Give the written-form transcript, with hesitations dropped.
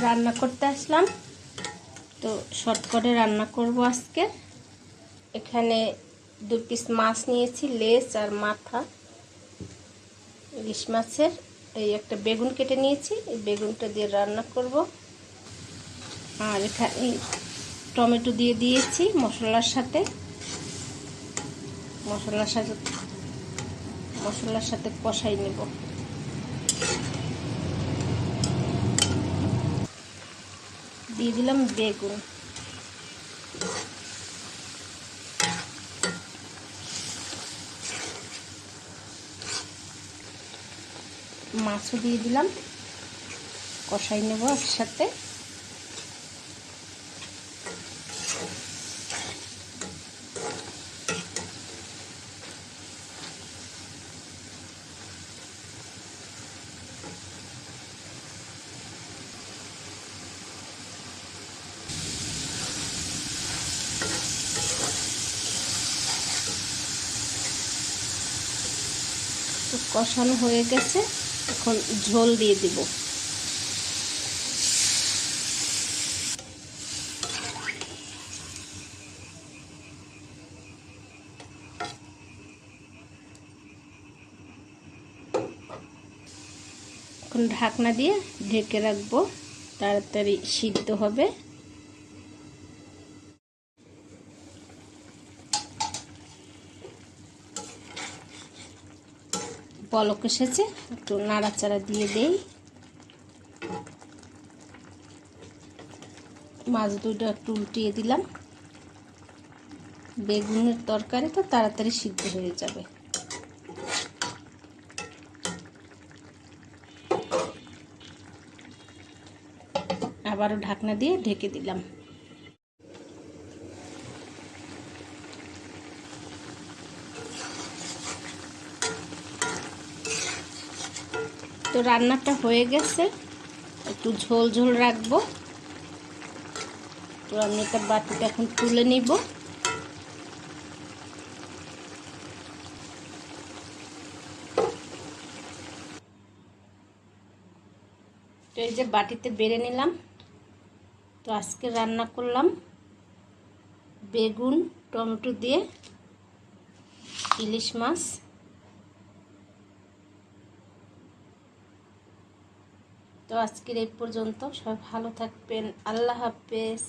রান্না করতে আসলাম। তো শর্টকাটে রান্না করব আজকে। এখানে 2 পিস মাছ নিয়েছি, লেজ আর মাথা ইলিশ মাছের। এই একটা বেগুন কেটে নিয়েছি, এই বেগুনটা দিয়ে রান্না করব। আর এখানে টমেটো দিয়ে দিয়েছি মশলার সাথে কষাই নেব। দিয়ে দিলাম বেগুন, মাছও দিয়ে দিলাম, কষাই নেব একসাথে। তো কষানো হয়ে গেছে, এখন ঝোল দিয়ে দিব। এখন ঢাকনা দিয়ে ঢেকে রাখবো, তাড়াতাড়ি সিদ্ধ হবে। বলক এসেছে, একটু নাড়াচাড়া দিয়ে দেই। মাছ দুটো একটু উল্টিয়ে দিলাম। বেগুনের তরকারি তো তাড়াতাড়ি সিদ্ধ হয়ে যাবে। আবারও ঢাকনা দিয়ে ঢেকে দিলাম। তো রান্নাটা হয়ে গেছে, একটু ঝোল ঝোল রাখবো। তো আমি একটা বাটিতে এখন তুলে নিব। তো এই যে বাটিতে বেড়ে নিলাম। তো আজকে রান্না করলাম বেগুন টমেটো দিয়ে ইলিশ মাছ। তো আজকের এই পর্যন্ত, সবাই ভালো থাকবেন। আল্লাহ হাফেজ।